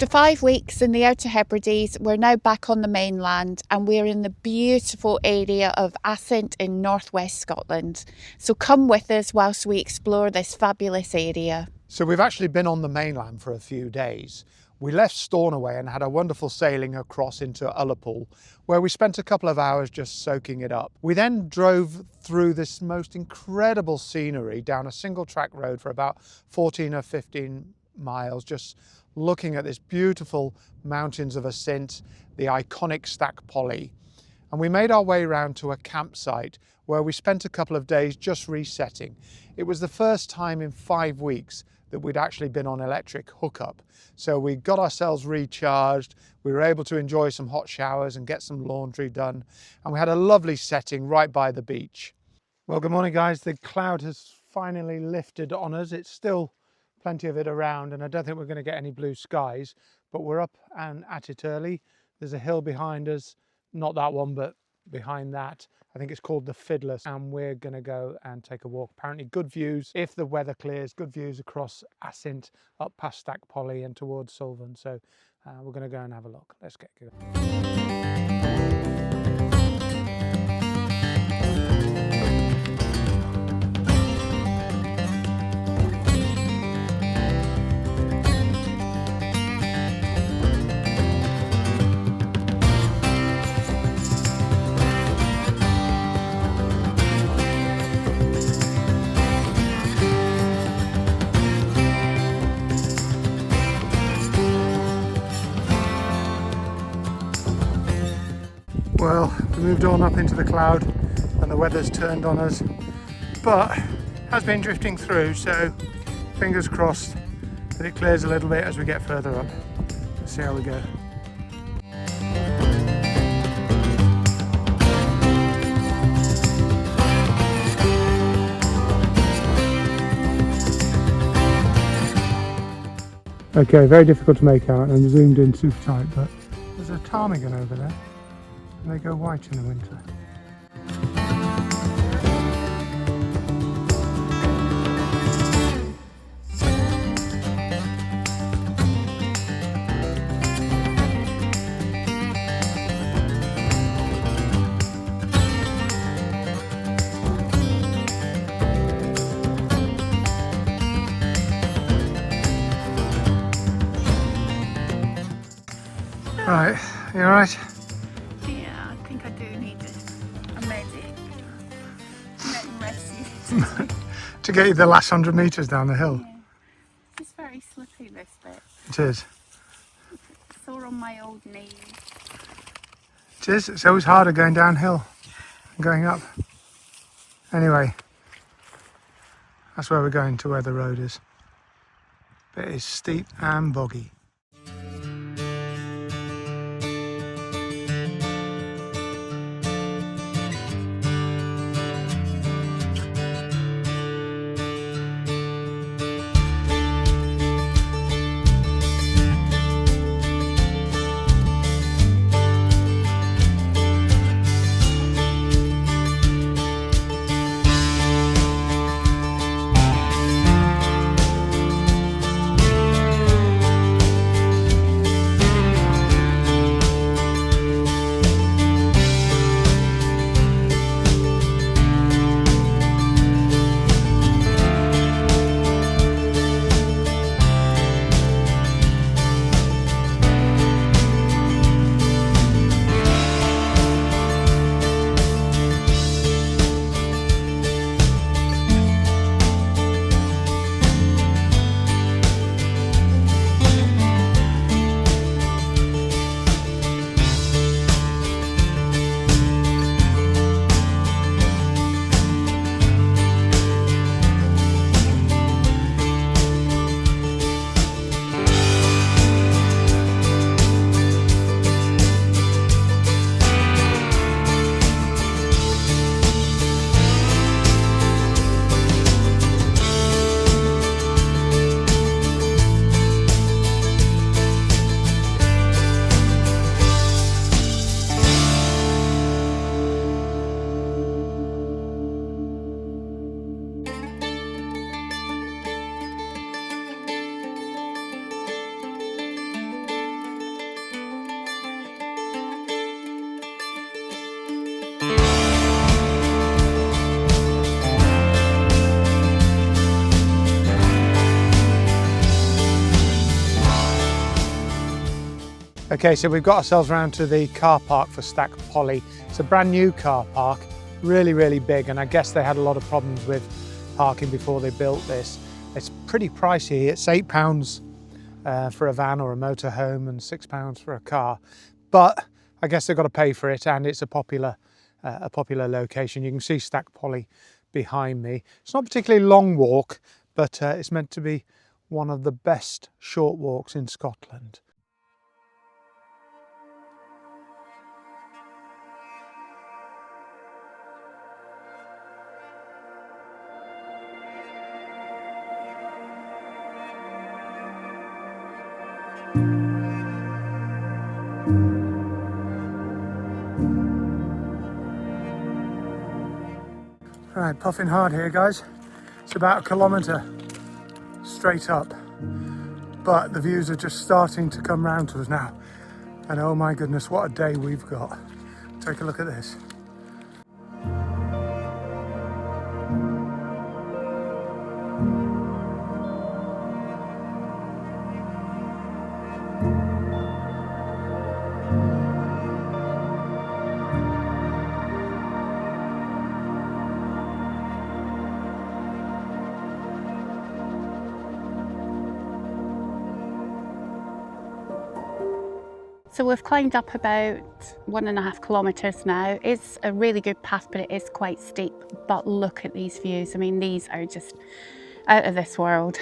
After 5 weeks in the Outer Hebrides, we're now back on the mainland and we're in the beautiful area of Assynt in northwest Scotland. So come with us whilst we explore this fabulous area. So we've actually been on the mainland for a few days. We left Stornoway and had a wonderful sailing across into Ullapool, where we spent a couple of hours just soaking it up. We then drove through this most incredible scenery down a single track road for about 14 or 15 miles, just looking at this beautiful mountains of Assynt, the iconic Stac Pollaidh. And we made our way around to a campsite where we spent a couple of days just resetting. It was the first time in 5 weeks that we'd actually been on electric hookup. So we got ourselves recharged, we were able to enjoy some hot showers and get some laundry done, and we had a lovely setting right by the beach. Well, good morning guys. The cloud has finally lifted on us. It's still plenty of it around and I don't think we're going to get any blue skies, but we're up and at it early. There's a hill behind us, not that one, but behind that. I think it's called the Fiddler, and we're going to go and take a walk. Apparently good views, if the weather clears, good views across Assynt, up past Stac Pollaidh and towards Suilven. So we're going to go and have a look. Let's get going. Well, we moved on up into the cloud and the weather's turned on us, but has been drifting through, so fingers crossed that it clears a little bit as we get further up. Let's see how we go. Okay, very difficult to make out, and I'm zoomed in super tight, but there's a ptarmigan over there. And they go white in the winter. Right, you alright? To get you the last 100 metres down the hill. Yeah. It's very slippy, this bit. It is. It's sore on my old knees. It is. It's always harder going downhill than going up. Anyway, that's where we're going, to where the road is. But it's steep and boggy. Okay, so we've got ourselves around to the car park for Stac Pollaidh. It's a brand new car park, really, really big, and I guess they had a lot of problems with parking before they built this. It's pretty pricey. It's £8 for a van or a motorhome and £6 for a car, but I guess they've got to pay for it, and it's a popular location. You can see Stac Pollaidh behind me. It's not a particularly long walk, but it's meant to be one of the best short walks in Scotland. Right, puffing hard here, guys. It's about 1 kilometre straight up, but the views are just starting to come round to us now. And oh my goodness, what a day we've got. Take a look at this. So we've climbed up about 1.5 kilometres now. It's a really good path, but it is quite steep. But look at these views. I mean, these are just out of this world.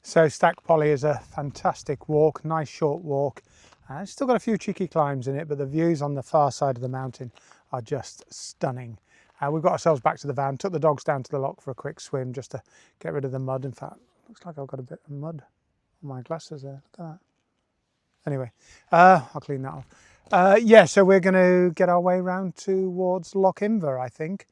So Stac Pollaidh is a fantastic walk, nice short walk. It's still got a few cheeky climbs in it, but the views on the far side of the mountain are just stunning. We've got ourselves back to the van, took the dogs down to the loch for a quick swim just to get rid of the mud. In fact, looks like I've got a bit of mud on my glasses there, look at that. Anyway, I'll clean that off. Yeah, so we're going to get our way round towards Loch Inver, I think.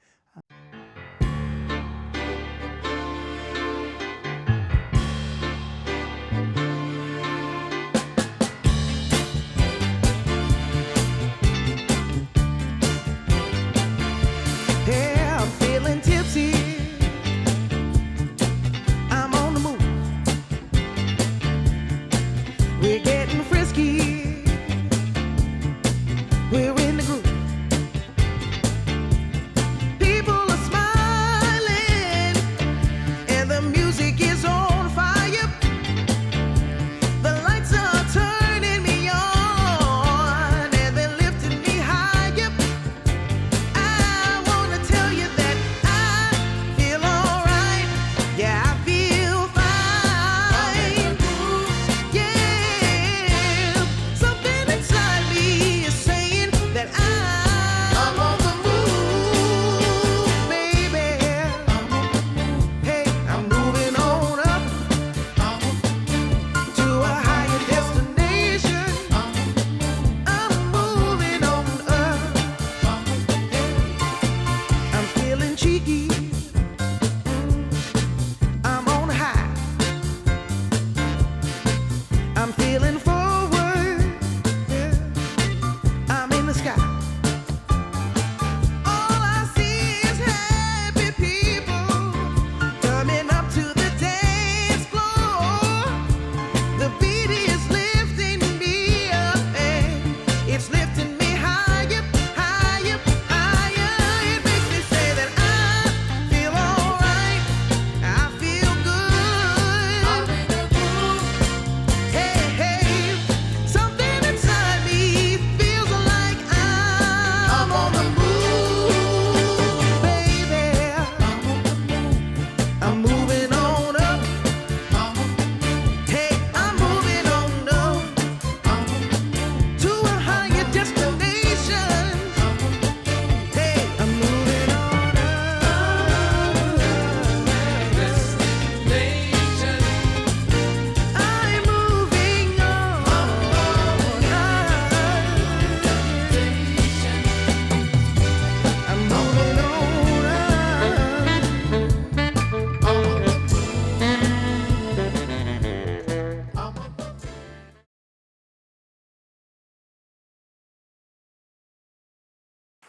We're in the groove.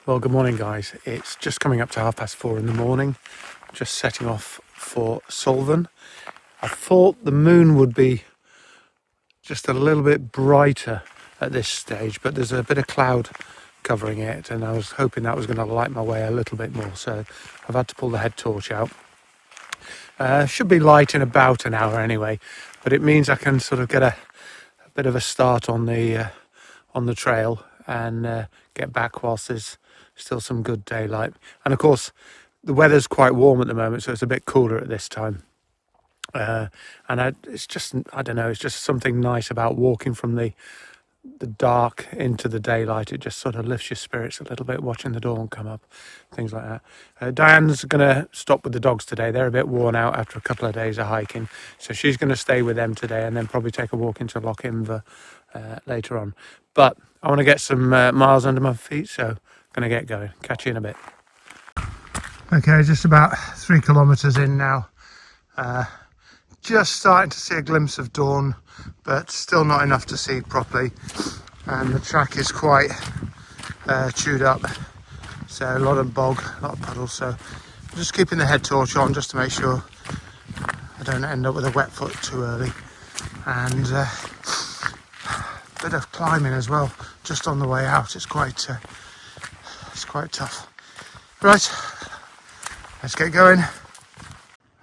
Well, good morning, guys. It's just coming up to 4:30 in the morning. Just setting off for Suilven. I thought the moon would be just a little bit brighter at this stage, but there's a bit of cloud covering it, and I was hoping that was going to light my way a little bit more, so I've had to pull the head torch out. Should be light in about an hour anyway, but it means I can sort of get a bit of a start on the trail and get back whilst there's still some good daylight. And of course, the weather's quite warm at the moment, so it's a bit cooler at this time. It's just, I don't know, it's just something nice about walking from the dark into the daylight. It just sort of lifts your spirits a little bit, watching the dawn come up, things like that. Diane's going to stop with the dogs today. They're a bit worn out after a couple of days of hiking, so she's going to stay with them today and then probably take a walk into Loch Inver later on. But I want to get some miles under my feet, so I'm going to get going. Catch you in a bit. Okay, just about 3 kilometres in now. Just starting to see a glimpse of dawn, but still not enough to see properly. And the track is quite chewed up, so a lot of bog, a lot of puddles. So I'm just keeping the head torch on just to make sure I don't end up with a wet foot too early. And a bit of climbing as well, just on the way out. It's quite tough. Right, let's get going.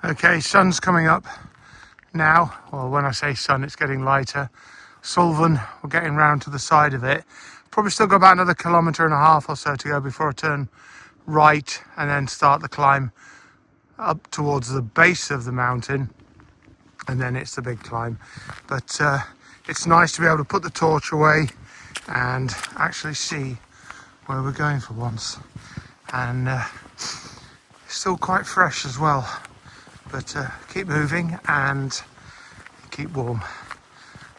Okay, sun's coming up now. Well, when I say sun, it's getting lighter. Suilven, we're getting round to the side of it. Probably still got about another 1.5 kilometres or so to go before I turn right and then start the climb up towards the base of the mountain, and then it's the big climb. But it's nice to be able to put the torch away and actually see where we're going for once. And it's still quite fresh as well. But keep moving and keep warm.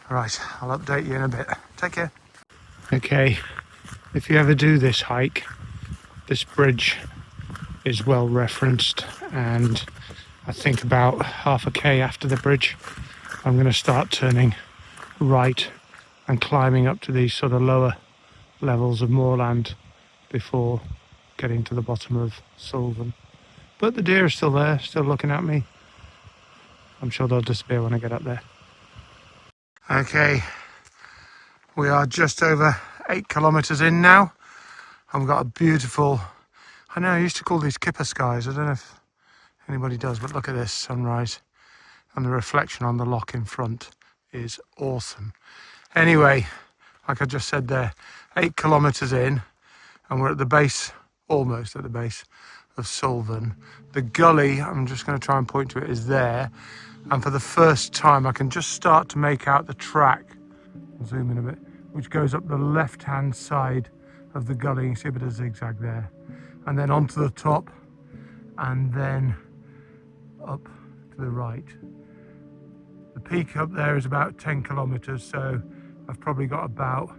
Right, I'll update you in a bit. Take care. Okay, if you ever do this hike, this bridge is well referenced, and I think about 0.5 k after the bridge, I'm going to start turning right and climbing up to these sort of lower levels of moorland before getting to the bottom of Suilven. But the deer are still there, still looking at me. I'm sure they'll disappear when I get up there. Okay, we are just over 8 kilometres in now. And we've got a beautiful, I know I used to call these kipper skies. I don't know if anybody does, but look at this sunrise. And the reflection on the loch in front is awesome. Anyway, like I just said there, 8 kilometres in, and we're at the base, almost at the base of Suilven. The gully, I'm just going to try and point to it, is there. And for the first time, I can just start to make out the track. I'll zoom in a bit, which goes up the left-hand side of the gully. You can see a bit of zigzag there. And then onto the top, and then up to the right. The peak up there is about 10 kilometres, so I've probably got about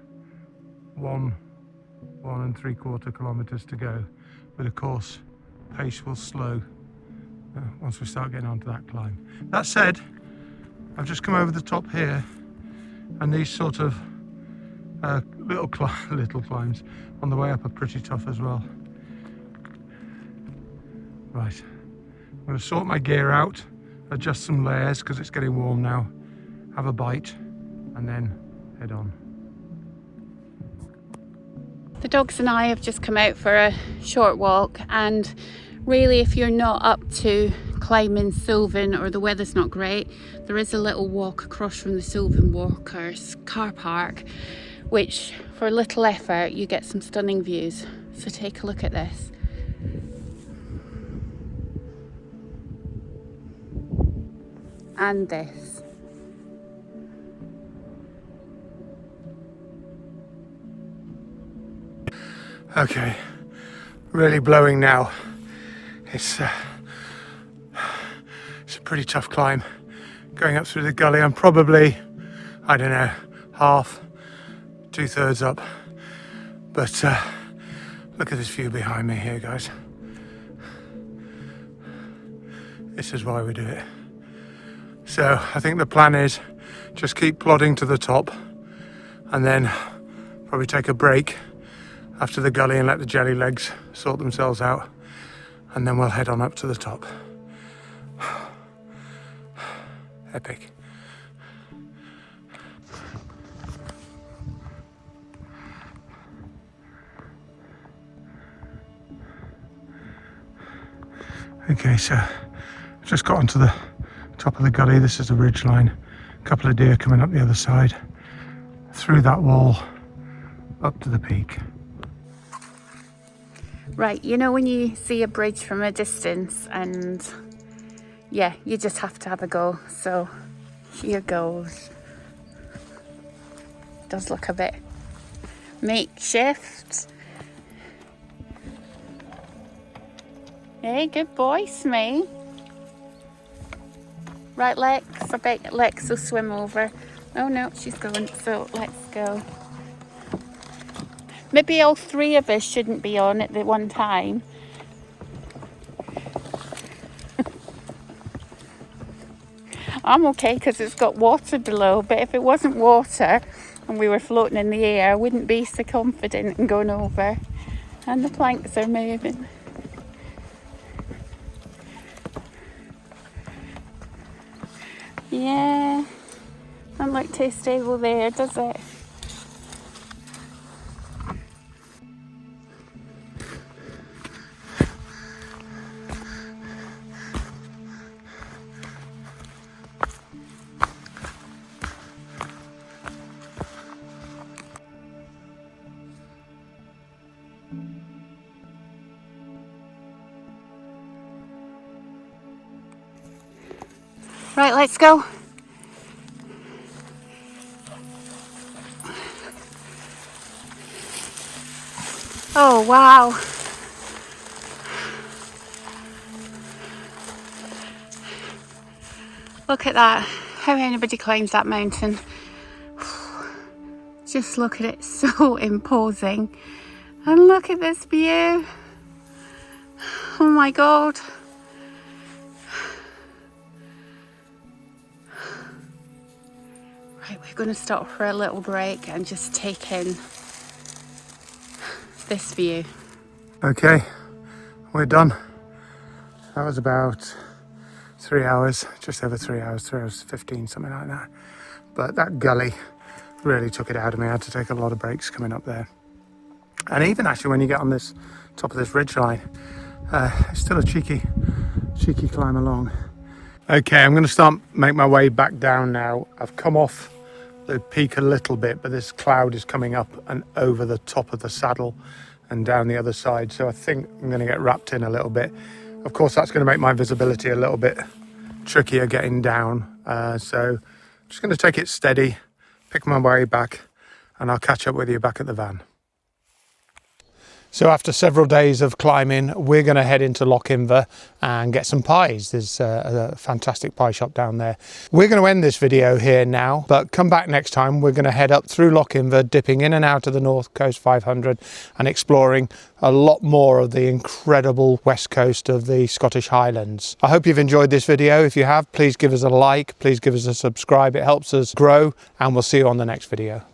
1 3/4 kilometres to go. But of course, pace will slow once we start getting onto that climb. That said, I've just come over the top here, and these sort of little climbs on the way up are pretty tough as well. Right, I'm going to sort my gear out, adjust some layers because it's getting warm now, have a bite, and then head on. The dogs and I have just come out for a short walk, and really, if you're not up to climbing Suilven or the weather's not great, there is a little walk across from the Suilven Walkers car park, which for little effort you get some stunning views. So take a look at this. And this. Okay, really blowing now. It's a pretty tough climb. Going up through the gully, I'm probably, I don't know, 1/2, 2/3 up. But look at this view behind me here, guys. This is why we do it. So I think the plan is just keep plodding to the top and then probably take a break after the gully and let the jelly legs sort themselves out, and then we'll head on up to the top. Epic. Okay, so just got onto the top of the gully. This is the ridge line. A couple of deer coming up the other side, through that wall, up to the peak. Right, you know when you see a bridge from a distance and yeah, you just have to have a go. So here goes. Does look a bit makeshift. Hey, good boy, Smee. Right, Lex, I bet Lex will swim over. Oh no, she's going, so let's go. Maybe all three of us shouldn't be on at the one time. I'm okay because it's got water below, but if it wasn't water and we were floating in the air, I wouldn't be so confident in going over. And the planks are moving. Yeah, doesn't look too stable there, does it? Right, let's go. Oh, wow. Look at that. How anybody climbs that mountain. Just look at it, so imposing. And look at this view. Oh my God. Right, we're going to stop for a little break and just take in this view. Okay, we're done. That was about 3 hours, just over 3 hours, 3 hours 15, something like that. But that gully really took it out of me. I had to take a lot of breaks coming up there. And even actually when you get on this top of this ridge line, it's still a cheeky climb along. Okay, I'm going to make my way back down now. I've come off the peak a little bit, but this cloud is coming up and over the top of the saddle and down the other side, so I think I'm going to get wrapped in a little bit. Of course, that's going to make my visibility a little bit trickier getting down, so I'm just going to take it steady, pick my way back, and I'll catch up with you back at the van. So after several days of climbing, we're going to head into Lochimver and get some pies. There's a fantastic pie shop down there. We're going to end this video here now, but come back next time. We're going to head up through Lochimver, dipping in and out of the North Coast 500 and exploring a lot more of the incredible west coast of the Scottish Highlands. I hope you've enjoyed this video. If you have, please give us a like, please give us a subscribe. It helps us grow, and we'll see you on the next video.